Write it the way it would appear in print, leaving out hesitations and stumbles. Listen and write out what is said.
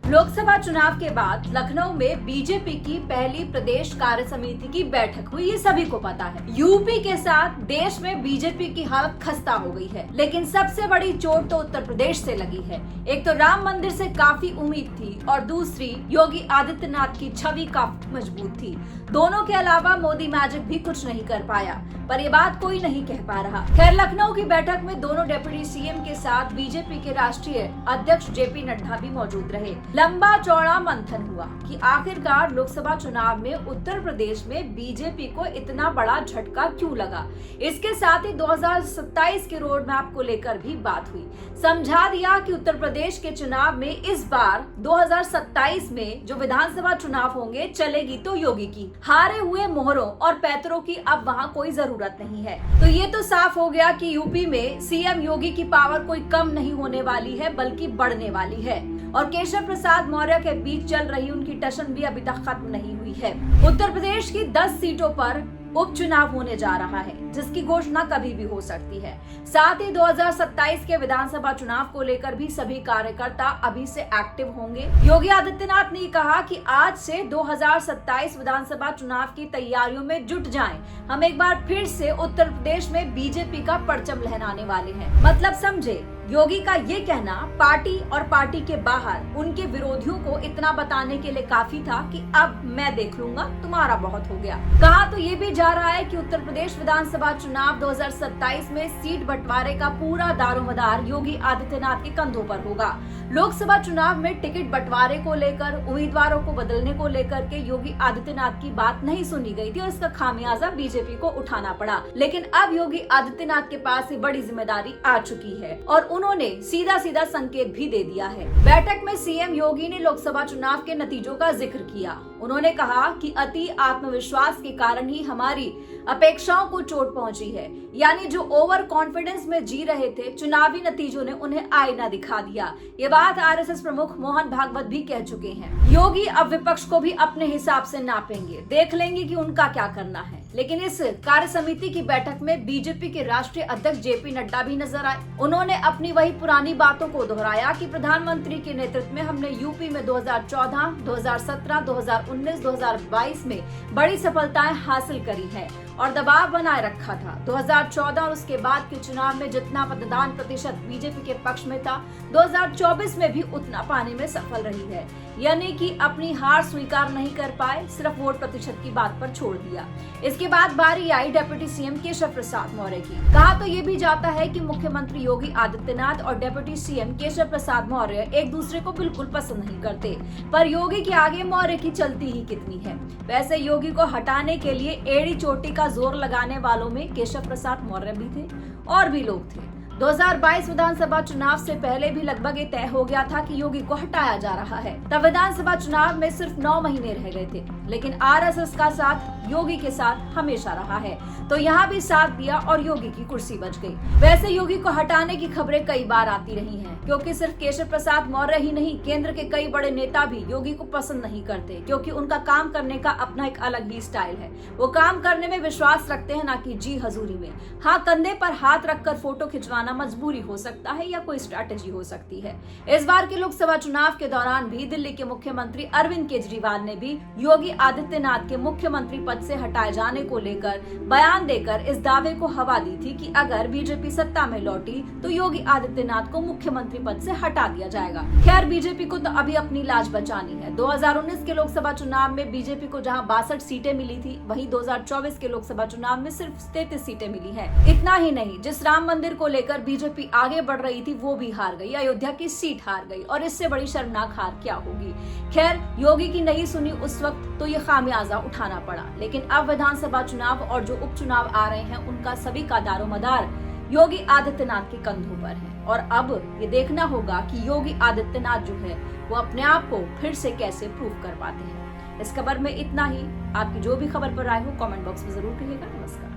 लोकसभा चुनाव के बाद लखनऊ में बीजेपी की पहली प्रदेश कार्य समिति की बैठक हुई, ये सभी को पता है। यूपी के साथ देश में बीजेपी की हालत खस्ता हो गई है, लेकिन सबसे बड़ी चोट तो उत्तर प्रदेश से लगी है। एक तो राम मंदिर से काफी उम्मीद थी और दूसरी योगी आदित्यनाथ की छवि काफी मजबूत थी। दोनों के अलावा मोदी मैजिक भी कुछ नहीं कर पाया, पर ये बात कोई नहीं कह पा रहा। खैर, लखनऊ की बैठक में दोनों डिप्टी सीएम के साथ बीजेपी के राष्ट्रीय अध्यक्ष जेपी नड्डा भी मौजूद रहे। लंबा चौड़ा मंथन हुआ कि आखिरकार लोकसभा चुनाव में उत्तर प्रदेश में बीजेपी को इतना बड़ा झटका क्यों लगा। इसके साथ ही 2027 के रोड मैप को लेकर भी बात हुई। समझा दिया कि उत्तर प्रदेश के चुनाव में इस बार 2027 में जो विधानसभा चुनाव होंगे, चलेगी तो योगी की। हारे हुए मोहरों और पैतरों की अब वहाँ कोई जरूरत नहीं है। तो ये तो साफ हो गया कि यूपी में सीएम योगी की पावर कोई कम नहीं होने वाली है, बल्कि बढ़ने वाली है। और केशव प्रसाद मौर्य के बीच चल रही उनकी टशन भी अभी तक खत्म नहीं हुई है। उत्तर प्रदेश की 10 सीटों पर उपचुनाव होने जा रहा है, जिसकी घोषणा कभी भी हो सकती है। साथ ही 2027 के विधानसभा चुनाव को लेकर भी सभी कार्यकर्ता अभी से एक्टिव होंगे। योगी आदित्यनाथ ने कहा कि आज से 2027 विधानसभा चुनाव की तैयारियों में जुट जाएं। हम एक बार फिर से उत्तर प्रदेश में बीजेपी का परचम लहराने वाले हैं। मतलब समझे, योगी का ये कहना पार्टी और पार्टी के बाहर उनके विरोधियों को इतना बताने के लिए काफी था कि अब मैं देख लूंगा, तुम्हारा बहुत हो गया। कहा तो ये भी जा रहा है कि उत्तर प्रदेश विधानसभा चुनाव 2027 में सीट बंटवारे का पूरा दारोमदार योगी आदित्यनाथ के कंधों पर होगा। लोकसभा चुनाव में टिकट बंटवारे को लेकर, उम्मीदवारों को बदलने को लेकर के योगी आदित्यनाथ की बात नहीं सुनी गई थी और इसका खामियाजा बीजेपी को उठाना पड़ा। लेकिन अब योगी आदित्यनाथ के पास ये बड़ी जिम्मेदारी आ चुकी है और उन्होंने सीधा सीधा संकेत भी दे दिया है। बैठक में सीएम योगी ने लोकसभा चुनाव के नतीजों का जिक्र किया। उन्होंने कहा कि अति आत्मविश्वास के कारण ही हमारी अपेक्षाओं को चोट पहुंची है, यानी जो ओवर कॉन्फिडेंस में जी रहे थे, चुनावी नतीजों ने उन्हें आईना दिखा दिया। ये बात आरएसएस प्रमुख मोहन भागवत भी कह चुके हैं। योगी अब विपक्ष को भी अपने हिसाब से नापेंगे, देख लेंगे कि उनका क्या करना है। लेकिन इस कार्य समिति की बैठक में बीजेपी के राष्ट्रीय अध्यक्ष जेपी नड्डा भी नजर आए। उन्होंने अपनी वही पुरानी बातों को दोहराया कि प्रधानमंत्री के नेतृत्व में हमने यूपी में 2014, 2017, 2019, 2022 में बड़ी सफलताएं हासिल करी है और दबाव बनाए रखा था। 2014 और उसके बाद के चुनाव में जितना मतदान प्रतिशत बीजेपी के पक्ष में था, 2024 में भी उतना पाने में सफल रही है। यानी कि अपनी हार स्वीकार नहीं कर पाए, सिर्फ वोट प्रतिशत की बात पर छोड़ दिया। इसके बाद बारी आई डिप्टी सीएम केशव प्रसाद मौर्य की। कहा तो ये भी जाता है कि मुख्यमंत्री योगी आदित्यनाथ और डिप्टी सीएम केशव प्रसाद मौर्य एक दूसरे को बिल्कुल पसंद नहीं करते, पर योगी के आगे मौर्य की चलती ही कितनी है। वैसे योगी को हटाने के लिए एड़ी चोटी का जोर लगाने वालों में केशव प्रसाद मौर्य भी थे और भी लोग थे। 2022 विधानसभा चुनाव से पहले भी लगभग ये तय हो गया था कि योगी को हटाया जा रहा है। तब विधानसभा चुनाव में सिर्फ 9 महीने रह गए थे, लेकिन आरएसएस का साथ योगी के साथ हमेशा रहा है, तो यहाँ भी साथ दिया और योगी की कुर्सी बच गई। वैसे योगी को हटाने की खबरें कई बार आती रही हैं, क्योंकि सिर्फ केशव प्रसाद मौर्य ही नहीं, केंद्र के कई बड़े नेता भी योगी को पसंद नहीं करते, क्योंकि उनका काम करने का अपना एक अलग ही स्टाइल है। वो काम करने में विश्वास रखते हैं, ना कि जी हजूरी में। हाँ, कंधे पर हाथ रखकर फोटो खिंचवाना मजबूरी हो सकता है या कोई स्ट्रैटेजी हो सकती है। इस बार के लोकसभा चुनाव के दौरान भी दिल्ली के मुख्यमंत्री अरविंद केजरीवाल ने भी योगी आदित्यनाथ के मुख्यमंत्री पद से हटाए जाने को लेकर बयान देकर इस दावे को हवा दी थी कि अगर बीजेपी सत्ता में लौटी तो योगी आदित्यनाथ को मुख्यमंत्री पद से हटा दिया जाएगा। खैर, बीजेपी को तो अभी अपनी लाज बचानी है। 2019 के लोकसभा चुनाव में बीजेपी को जहां 62 सीटें मिली थी, वहीं 2024 के लोकसभा चुनाव में सिर्फ 33 सीटें मिली है। इतना ही नहीं, जिस राम मंदिर को लेकर बीजेपी आगे बढ़ रही थी वो भी हार गई, अयोध्या की सीट हार गई, और इससे बड़ी शर्मनाक हार क्या होगी। खैर, योगी की नहीं सुनी उस वक्त तो ये खामियाजा उठाना पड़ा, लेकिन अब विधानसभा चुनाव और जो उपचुनाव आ रहे हैं उनका सभी का दारोमदार योगी आदित्यनाथ के कंधों पर है। और अब ये देखना होगा कि योगी आदित्यनाथ जो है वो अपने आप को फिर से कैसे प्रूव कर पाते हैं। इस खबर में इतना ही। आपकी जो भी खबर पर राय हो कमेंट बॉक्स में जरूर कहिएगा। नमस्कार।